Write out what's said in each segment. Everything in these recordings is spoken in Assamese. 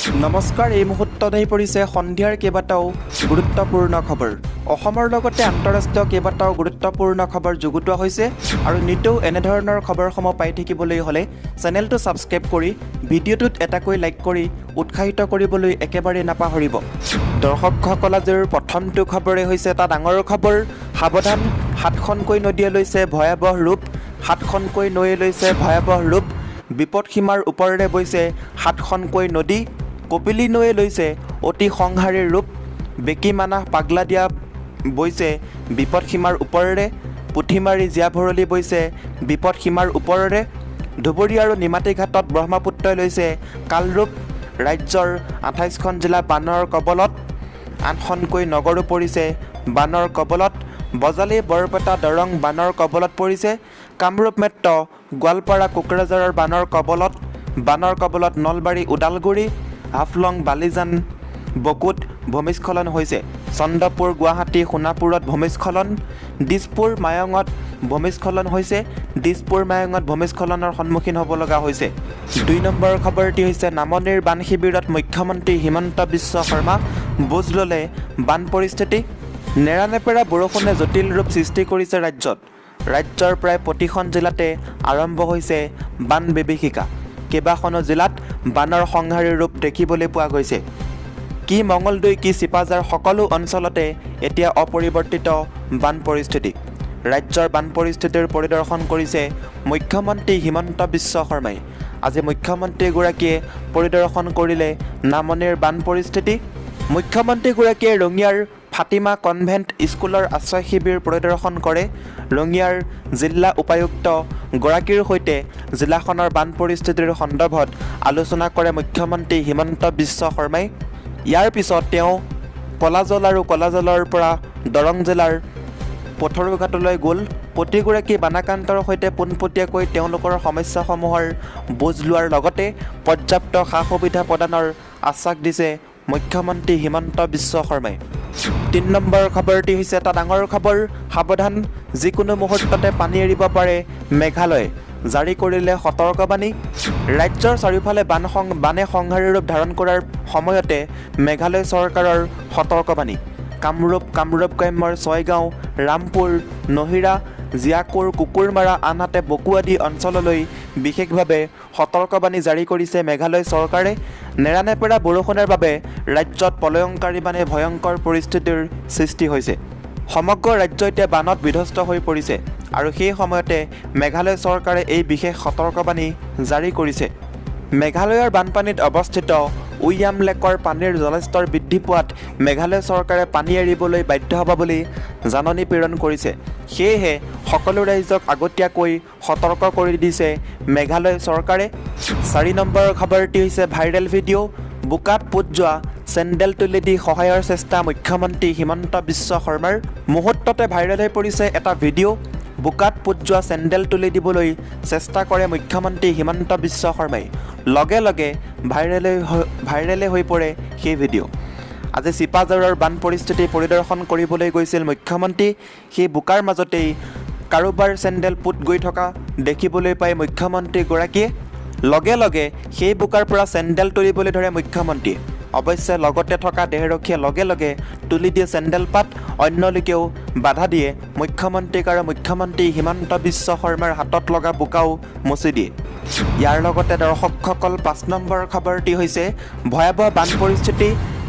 নমস্কাৰ, এই মুহূৰ্তত আহি পৰিছে সন্ধিয়াৰ কেইবাটাও গুৰুত্বপূৰ্ণ খবৰ। অসমৰ লগতে আন্তঃৰাষ্ট্ৰীয় কেইবাটাও গুৰুত্বপূৰ্ণ খবৰ যুগুতোৱা হৈছে আৰু নিতৌ এনেধৰণৰ খবৰসমূহ পাই থাকিবলৈ হ'লে চেনেলটো ছাবস্ক্ৰাইব কৰি ভিডিঅ'টোত এটাকৈ লাইক কৰি উৎসাহিত কৰিবলৈ একেবাৰে নাপাহৰিব। দৰ্শকসকল, আজিৰ প্ৰথমটো খবৰে হৈছে এটা ডাঙৰ খবৰ। সাৱধান, 7খনকৈ নদীয়ে লৈছে ভয়াৱহ ৰূপ। 7খনকৈ নৈয়ে লৈছে ভয়াৱহ ৰূপ। বিপদসীমাৰ ওপৰেৰে বৈছে 7খনকৈ নদী। কপিলী নৈয়ে লৈছে অতি সংহাৰী ৰূপ। বেকী মানাহ পাগলাদিয়া বৈছে বিপদসীমাৰ ওপৰেৰে। পুঠিমাৰী জীয়া ভৰলী বৈছে বিপদসীমাৰ ওপৰেৰে। ধুবুৰী আৰু নিমাতী ঘাটত ব্ৰহ্মপুত্ৰই লৈছে কালৰূপ। ৰাজ্যৰ 28খন জিলা বানৰ কবলত। 8খনকৈ নগৰো পৰিছে বানৰ কবলত। বজালী, বৰপেটা, দৰং বানৰ কবলত পৰিছে। কামৰূপ মেট্ৰ, গোৱালপাৰা, কোকৰাঝাৰৰ বানৰ কবলত। বানৰ কবলত নলবাৰী, ওদালগুৰি, হাফলং, বালিজান, বকুত ভূমিস্খলন হৈছে। চন্দ্ৰপুৰ, গুৱাহাটী, সোণাপুৰত ভূমিস্খলন। দিছপুৰ, মায়ঙত ভূমিস্খলন হৈছে। দিছপুৰ, মায়ঙত ভূমিস্খলনৰ সন্মুখীন হ'ব লগা হৈছে। 2 নম্বৰ খবৰটি হৈছে নামনিৰ বান শিবিৰত মুখ্যমন্ত্ৰী হিমন্ত বিশ্ব শৰ্মা বুজ ল'লে বান পৰিস্থিতি। নেৰানেপেৰা বৰষুণে জটিল ৰূপ সৃষ্টি কৰিছে ৰাজ্যত। ৰাজ্যৰ প্ৰায় প্ৰতিখন জিলাতে আৰম্ভ হৈছে বান বিভীষিকা। কেইবাখনো জিলাত বানৰ সংহাৰী ৰূপ দেখিবলৈ পোৱা গৈছে। কি মঙলদৈ, কি চিপাঝাৰ, সকলো অঞ্চলতে এতিয়া অপৰিৱৰ্তিত বান পৰিস্থিতি। ৰাজ্যৰ বান পৰিস্থিতিৰ পৰিদৰ্শন কৰিছে মুখ্যমন্ত্ৰী হিমন্ত বিশ্ব শৰ্মাই। আজি মুখ্যমন্ত্ৰীগৰাকীয়ে পৰিদৰ্শন কৰিলে নামনিৰ বান পৰিস্থিতি। মুখ্যমন্ত্ৰীগৰাকীয়ে ৰঙিয়াৰ ফাতিমা কনভেণ্ট স্কুলৰ আশ্ৰয় শিবিৰ পৰিদৰ্শন কৰে। ৰঙিয়াৰ জিলা উপায়ুক্ত গৰাকীৰ সৈতে জিলাখনৰ বান পৰিস্থিতিৰ সন্দৰ্ভত আলোচনা কৰে মুখ্যমন্ত্ৰী হিমন্ত বিশ্ব শৰ্মাই। ইয়াৰ পিছত তেওঁ কলাজল আৰু কলাজলৰ পৰা দৰং জিলাৰ পথৰুঘাটলৈ গ'ল। প্ৰতিগৰাকী বানাক্ৰান্তৰ সৈতে পোনপটীয়াকৈ তেওঁলোকৰ সমস্যাসমূহৰ বুজ লোৱাৰ লগতে পৰ্যাপ্ত সা সুবিধা প্ৰদানৰ আশ্বাস দিছে মুখ্যমন্ত্ৰী হিমন্ত বিশ্ব শৰ্মাই। 3 নম্বৰ খবৰটি হৈছে এটা ডাঙৰ খবৰ। সাৱধান, যিকোনো মুহূৰ্ততে পানী এৰিব পাৰে মেঘালয়ে, জাৰি কৰিলে সতৰ্কবাণী। ৰাজ্যৰ চাৰিওফালে বানে সংহাৰী ৰূপ ধাৰণ কৰাৰ সময়তে মেঘালয় চৰকাৰৰ সতৰ্কবাণী। কামৰূপ গ্ৰাম্যৰ ছয়গাঁও, ৰামপুৰ, নহিৰা, জিয়াকুৰ, কুকুৰমাৰা, আনহাতে বকু আদি অঞ্চললৈ বিশেষভাৱে সতৰ্কবাণী জাৰি কৰিছে মেঘালয় চৰকাৰে। নেৰানেপেৰা বৰষুণৰ বাবে ৰাজ্যত প্ৰলয়ংকাৰী বানে ভয়ংকৰ পৰিস্থিতিৰ সৃষ্টি হৈছে। সমগ্ৰ ৰাজ্য এতিয়া বানত বিধ্বস্ত হৈ পৰিছে আৰু সেই সময়তে মেঘালয় চৰকাৰে এই বিশেষ সতৰ্কবাণী জাৰি কৰিছে। মেঘালয়ৰ বানপানীত অৱস্থিত উয়াম লেকৰ পানীৰ জলস্তৰ বৃদ্ধি পোৱাত মেঘালয় চৰকাৰে পানী এৰিবলৈ বাধ্য হ'ব বুলি জাননী প্ৰেৰণ কৰিছে। সেয়েহে সকলো ৰাইজক আগতীয়াকৈ সতৰ্ক কৰি দিছে মেঘালয় চৰকাৰে। 4 নম্বৰ খবৰটি হৈছে ভাইৰেল ভিডিঅ'। বোকাত পোত যোৱা চেণ্ডেল তুলি দি সহায়ৰ চেষ্টা মুখ্যমন্ত্ৰী হিমন্ত বিশ্ব শৰ্মাৰ। মুহূৰ্ততে ভাইৰেল হৈ পৰিছে এটা ভিডিঅ'। বোকাত পোত যোৱা চেণ্ডেল তুলি দিবলৈ চেষ্টা কৰে মুখ্যমন্ত্ৰী হিমন্ত বিশ্ব শৰ্মাই। লগে লগে ভাইৰেলে হৈ পৰে সেই ভিডিঅ'। আজি চিপাঝাৰৰ বান পৰিস্থিতি পৰিদৰ্শন কৰিবলৈ গৈছিল মুখ্যমন্ত্ৰী। সেই বোকাৰ মাজতেই কাৰোবাৰ চেণ্ডেল পোত গৈ থকা দেখিবলৈ পায় মুখ্যমন্ত্ৰীগৰাকীয়ে। লগে লগে সেই বোকাৰ পৰা চেণ্ডেল তুলিবলৈ ধৰে মুখ্যমন্ত্ৰীয়ে। অৱশ্যে লগতে থকা দেহৰক্ষীয়ে লগে লগে তুলি দিয়ে চেণ্ডেল পাত। অন্য লোকেও বাধা দিয়ে মুখ্যমন্ত্ৰীক আৰু মুখ্যমন্ত্ৰী হিমন্ত বিশ্ব শৰ্মাৰ হাতত লগা বোকাও মচি দিয়ে। ইয়াৰ লগতে দৰ্শকসকল, 5 নম্বৰ খবৰটি হৈছে ভয়াৱহ বান পৰিস্থিতি।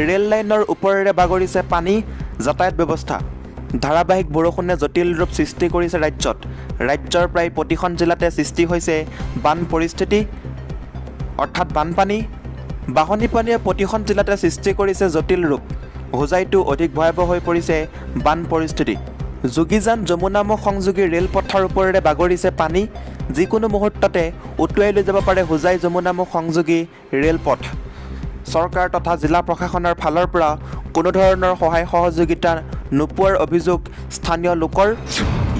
ৰেল লাইনৰ ওপৰেৰে বাগৰিছে পানী, যাতায়াত ব্যৱস্থা। ধাৰাবাহিক বৰষুণে জটিল ৰূপ সৃষ্টি কৰিছে ৰাজ্যত। ৰাজ্যৰ প্ৰায় প্ৰতিখন জিলাতে সৃষ্টি হৈছে বান পৰিস্থিতি, অৰ্থাৎ বানপানী। বাঢ়নী পানীয়ে প্ৰতিখন জিলাতে সৃষ্টি কৰিছে জটিল ৰূপ। হোজাইতো অধিক ভয়াৱহ হৈ পৰিছে বান পৰিস্থিতি। যোগীজান যমুনামুখ সংযোগী ৰেলপথৰ ওপৰেৰে বাগৰিছে পানী। যিকোনো মুহূৰ্ততে উটুৱাই লৈ যাব পাৰে হোজাই যমুনামুখ সংযোগী ৰেলপথ। চৰকাৰ তথা জিলা প্ৰশাসনৰ ফালৰ পৰা কোনো ধৰণৰ সহায় সহযোগিতা নোপোৱাৰ অভিযোগ স্থানীয় লোকৰ।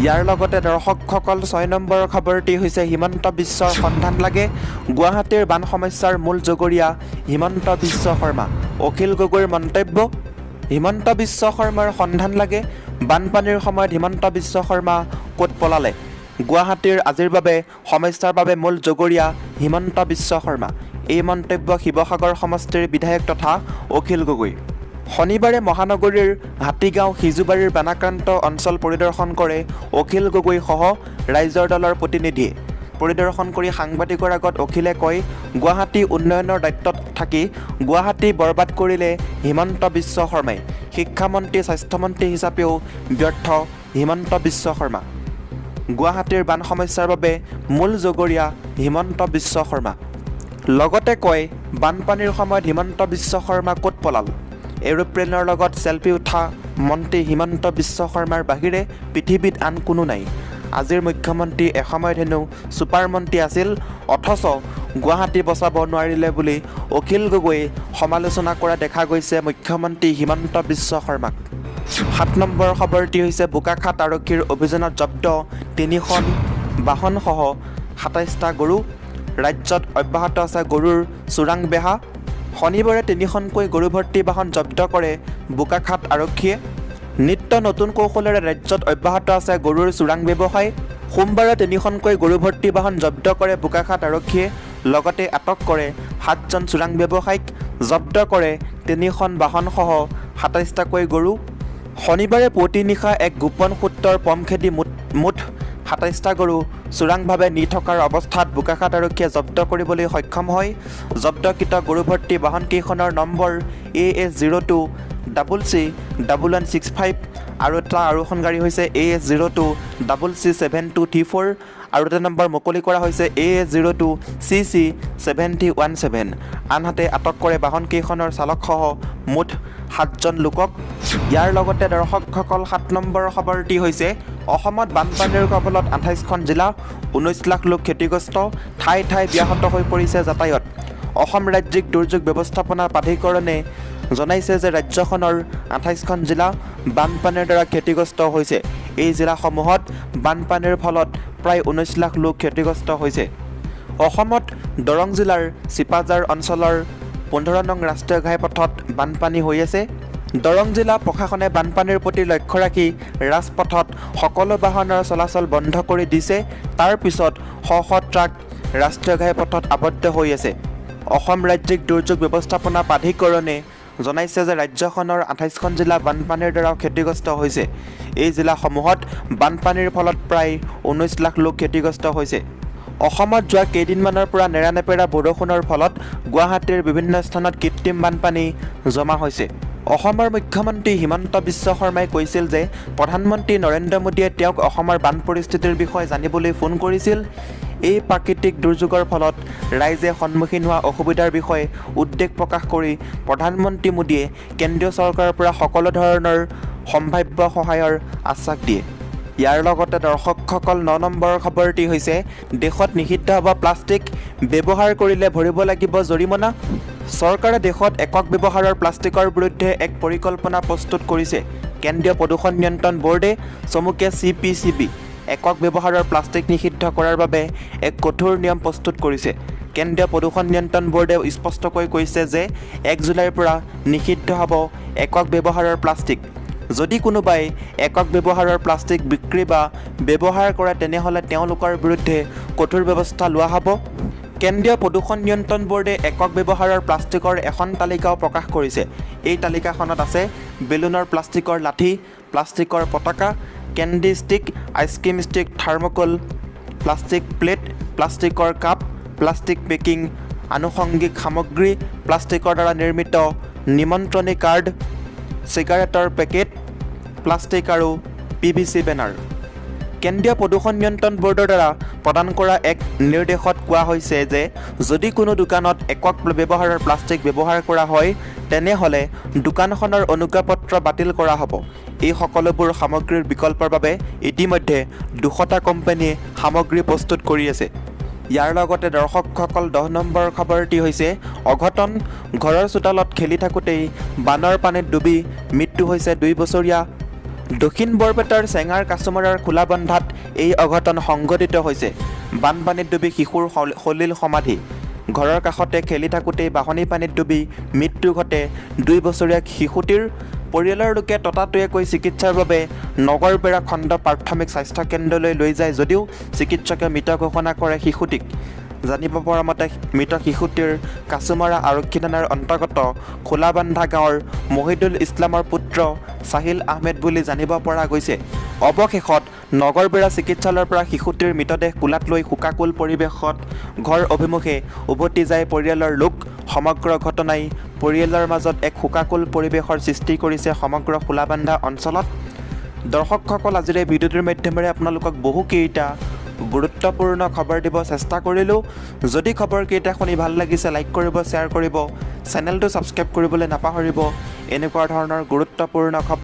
ইয়াৰ লগতে দৰ্শকসকল, 6 নম্বৰ খবৰটি হৈছে হিমন্ত বিশ্বৰ সন্ধান লাগে। গুৱাহাটীৰ বান সমস্যাৰ মূল জগৰীয়া হিমন্ত বিশ্ব শৰ্মা। অখিল গগৈৰ মন্তব্য, হিমন্ত বিশ্ব শৰ্মাৰ সন্ধান লাগে। বানপানীৰ সময়ত হিমন্ত বিশ্ব শৰ্মা ক'ত পলালে? গুৱাহাটীৰ আজিৰ বাবে সমস্যাৰ বাবে মূল জগৰীয়া হিমন্ত বিশ্ব শৰ্মা। এই মন্তব্য শিৱসাগৰ সমষ্টিৰ বিধায়ক তথা অখিল গগৈ। শনিবাৰে মহানগৰীৰ হাতীগাঁও সিজুবাৰীৰ বানাক্ৰান্ত অঞ্চল পৰিদৰ্শন কৰে অখিল গগৈ সহ ৰাইজৰ দলৰ প্ৰতিনিধিয়ে। পৰিদৰ্শন কৰি সাংবাদিকৰ আগত অখিলে কয়, গুৱাহাটী উন্নয়নৰ দায়িত্বত থাকি গুৱাহাটী বৰবাদ কৰিলে হিমন্ত বিশ্ব শৰ্মাই। শিক্ষামন্ত্ৰী স্বাস্থ্যমন্ত্ৰী হিচাপেও ব্যৰ্থ হিমন্ত বিশ্ব শৰ্মা। গুৱাহাটীৰ বান সমস্যাৰ বাবে মূল জগৰীয়া হিমন্ত বিশ্ব শৰ্মা। লগতে কয়, বানপানীৰ সময়ত হিমন্ত বিশ্ব শৰ্মা ক'ত পলাল? এৰোপ্লেনৰ লগত চেলফি উঠা মন্ত্ৰী হিমন্ত বিশ্ব শৰ্মাৰ বাহিৰে পৃথিৱীত আন কোনো নাই। আজিৰ মুখ্যমন্ত্ৰী এসময়ত হেনো ছুপাৰ মন্ত্ৰী আছিল, অথচ গুৱাহাটী বচাব নোৱাৰিলে বুলি অখিল গগৈয়ে সমালোচনা কৰা দেখা গৈছে মুখ্যমন্ত্ৰী হিমন্ত বিশ্ব শৰ্মাক। 7 নম্বৰ খবৰটি হৈছে বোকাখাত আৰক্ষীৰ অভিযানত জব্দ 3খন বাহনসহ 27টা গৰু। ৰাজ্যত অব্যাহত আছে গৰুৰ চোৰাং বেহা। শনিবাৰে 3খনকৈ গৰু ভৰ্তি বাহন জব্দ কৰে বোকাখাত আৰক্ষীয়ে। নিত্য নতুন কৌশলেৰে ৰাজ্যত অব্যাহত আছে গৰুৰ চোৰাং ব্যৱসায়। সোমবাৰে 3খনকৈ গৰু ভৰ্তি বাহন জব্দ কৰে বোকাখাত আৰক্ষীয়ে। লগতে আটক কৰে 7জন চোৰাং ব্যৱসায়ীক। জব্দ কৰে 3খন বাহনসহ 27টাকৈ গৰু। শনিবাৰে পুৱতি নিশা এক গোপন সূত্ৰৰ পম খেদি মুঠ 27টা গৰু চোৰাংভাৱে নি থকাৰ অৱস্থাত বোকাখাত আৰক্ষীয়ে জব্দ কৰিবলৈ সক্ষম হয়। জব্দকৃত গৰু ভৰ্তি বাহনকেইখনৰ নম্বৰ AS02CC1165 আৰু এটা আৰু এখন গাড়ী হৈছে AS02CC7234 আৰু এটা নম্বৰ মুকলি কৰা হৈছে AS02CC7017। আনহাতে আটক কৰে বাহনকেইখনৰ চালকসহ মুঠ 7জন লোকক। ইয়াৰ লগতে দৰ্শকসকল 7 নম্বৰ খবৰটি হৈছে অসমত বানপানীৰ কবলত 28খন জিলা, 19 লাখ লোক ক্ষতিগ্ৰস্ত। ঠাই ঠাই ব্যাহত হৈ পৰিছে যাতায়াত। অসম ৰাজ্যিক দুৰ্যোগ ব্যৱস্থাপনা প্ৰাধিকৰণে জনাইছে যে ৰাজ্যখনৰ 28খন জিলা বানপানীৰ দ্বাৰা ক্ষতিগ্ৰস্ত হৈছে। এই জিলাসমূহত বানপানীৰ ফলত প্ৰায় 19 লাখ লোক ক্ষতিগ্ৰস্ত হৈছে। অসমত দৰং জিলাৰ চিপাঝাৰ অঞ্চলৰ 15 নং ৰাষ্ট্ৰীয় ঘাইপথত বানপানী হৈ আছে। দৰং জিলা প্ৰশাসনে বানপানীৰ প্ৰতি লক্ষ্য ৰাখি ৰাজপথত সকলো বাহনৰ চলাচল বন্ধ কৰি দিছে। তাৰ পিছত শ শ ট্ৰাক ৰাষ্ট্ৰীয় ঘাইপথত আবদ্ধ হৈ আছে। অসম ৰাজ্যিক দুৰ্যোগ ব্যৱস্থাপনা প্ৰাধিকৰণে জনাইছে যে ৰাজ্যখনৰ 28খন জিলা বানপানীৰ দ্বাৰা ক্ষতিগ্ৰস্ত হৈছে। এই জিলাসমূহত বানপানীৰ ফলত প্ৰায় 19 লাখ লোক ক্ষতিগ্ৰস্ত হৈছে। অসমত যোৱা কেইদিনমানৰ পৰা নেৰানেপেৰা বৰষুণৰ ফলত গুৱাহাটীৰ বিভিন্ন স্থানত কৃত্ৰিম বানপানী জমা হৈছে। অসমৰ মুখ্যমন্ত্ৰী হিমন্ত বিশ্ব শৰ্মাই কৈছিল যে প্ৰধানমন্ত্ৰী নৰেন্দ্ৰ মোদীয়ে তেওঁক অসমৰ বান পৰিস্থিতিৰ বিষয়ে জানিবলৈ ফোন কৰিছিল। এই প্ৰাকৃতিক দুৰ্যোগৰ ফলত ৰাইজে সন্মুখীন হোৱা অসুবিধাৰ বিষয়ে উদ্বেগ প্ৰকাশ কৰি প্ৰধানমন্ত্ৰী মোদীয়ে কেন্দ্ৰীয় চৰকাৰৰ পৰা সকলো ধৰণৰ সম্ভাৱ্য সহায়ৰ আশ্বাস দিয়ে। ইয়াৰ লগতে দৰ্শকসকল 9 নম্বৰ খবৰটি হৈছে দেশত নিষিদ্ধ হ'ব প্লাষ্টিক, ব্যৱহাৰ কৰিলে ভৰিব লাগিব জৰিমনা। চৰকাৰে দেশত একক ব্যৱহাৰৰ প্লাষ্টিকৰ বিৰুদ্ধে এক পৰিকল্পনা প্ৰস্তুত কৰিছে। কেন্দ্ৰীয় প্ৰদূষণ নিয়ন্ত্ৰণ বৰ্ডে চমুকে CPCB একক ব্যৱহাৰৰ প্লাষ্টিক নিষিদ্ধ কৰাৰ বাবে এক কঠোৰ নিয়ম প্ৰস্তুত কৰিছে। কেন্দ্ৰীয় প্ৰদূষণ নিয়ন্ত্ৰণ বৰ্ডে স্পষ্টকৈ কৈছে যে 1 জুলাইৰ পৰা নিষিদ্ধ হ'ব একক ব্যৱহাৰৰ প্লাষ্টিক। যদি কোনোবাই একক ব্যৱহাৰৰ প্লাষ্টিক বিক্ৰী বা ব্যৱহাৰ কৰে তেনেহ'লে তেওঁলোকৰ বিৰুদ্ধে কঠোৰ ব্যৱস্থা লোৱা হ'ব। কেন্দ্ৰীয় প্ৰদূষণ নিয়ন্ত্ৰণ বৰ্ডে একক ব্যৱহাৰৰ প্লাষ্টিকৰ এখন তালিকাও প্ৰকাশ কৰিছে। এই তালিকাখনত আছে বেলুনৰ প্লাষ্টিকৰ লাঠি, প্লাষ্টিকৰ পতাকা, candy stick, ice cream stick, thermocol, plastic plate, প্লাষ্টিকৰ কাপ, প্লাষ্টিক পেকিং, আনুষংগিক সামগ্ৰী, প্লাষ্টিকৰ দ্বাৰা নিৰ্মিত নিমন্ত্ৰণী কাৰ্ড, চিগাৰেটৰ পেকেট, প্লাষ্টিক আৰু PVC বেনাৰ। কেন্দ্ৰীয় প্ৰদূষণ নিয়ন্ত্ৰণ বৰ্ডৰ দ্বাৰা প্ৰদান কৰা এক নিৰ্দেশত কোৱা হৈছে যে যদি কোনো দোকানত একক ব্যৱহাৰৰ প্লাষ্টিক ব্যৱহাৰ কৰা হয় তেনেহ'লে দোকানখনৰ অনুজ্ঞাপত্ৰ বাতিল কৰা হ'ব। এই সকলোবোৰ সামগ্ৰীৰ বিকল্পৰ বাবে ইতিমধ্যে 200টা কোম্পানীয়ে সামগ্ৰী প্ৰস্তুত কৰি আছে। ইয়াৰ লগতে দৰ্শকসকল 10 নম্বৰ খবৰটি হৈছে অঘটন, ঘৰৰ চোতালত খেলি থাকোঁতেই বানৰ পানীত ডুবি মৃত্যু হৈছে 2 বছৰীয়া। দক্ষিণ বৰপেটাৰ চেঙাৰ কাছমাৰাৰ খোলাবন্ধাত এই অঘটন সংঘটিত হৈছে। বানপানীত ডুবি শিশুৰ সলিল সমাধি। ঘৰৰ কাষতে খেলি থাকোঁতেই বাঢ়নী পানীত ডুবি মৃত্যু ঘটে 2 বছৰীয়া শিশুটিৰ। পৰিয়ালৰ লোকে ততাতৈয়াকৈ চিকিৎসাৰ বাবে নগৰবেৰা খণ্ড প্ৰাথমিক স্বাস্থ্য কেন্দ্ৰলৈ লৈ যায় যদিও চিকিৎসকে মৃত ঘোষণা কৰে শিশুটিক। জানিব পৰা মতে মৃত শিশুটিৰ কাছুমাৰা আৰক্ষী থানাৰ অন্তৰ্গত খোলাবান্ধা গাঁৱৰ মহিদুল ইছলামৰ পুত্ৰ চাহিল আহমেদ বুলি জানিব পৰা গৈছে। অৱশেষত নগৰবেৰা চিকিৎসালয়ৰ পৰা শিশুটিৰ মৃতদেহ কোলাত লৈ শোকাকুল পৰিৱেশত ঘৰ অভিমুখে উভতি যায় পৰিয়ালৰ লোক। সমগ্ৰ ঘটনাই পৰিয়ালৰ মাজত এক শোকাকুল পৰিৱেশৰ সৃষ্টি কৰিছে সমগ্ৰ খোলাবান্ধা অঞ্চলত। দৰ্শকসকল, আজিৰ এই ভিডিঅ'টোৰ মাধ্যমেৰে আপোনালোকক বহুকেইটা গুৰুত্বপূৰ্ণ খবৰ দিব চেষ্টা কৰিলোঁ। যদি খবৰকেইটা শুনি ভাল লাগিছে লাইক কৰিব, শ্বেয়াৰ কৰিব, চেনেলটো ছাবস্ক্ৰাইব কৰিবলৈ নাপাহৰিব। এনেকুৱা ধৰণৰ গুৰুত্বপূৰ্ণ খবৰ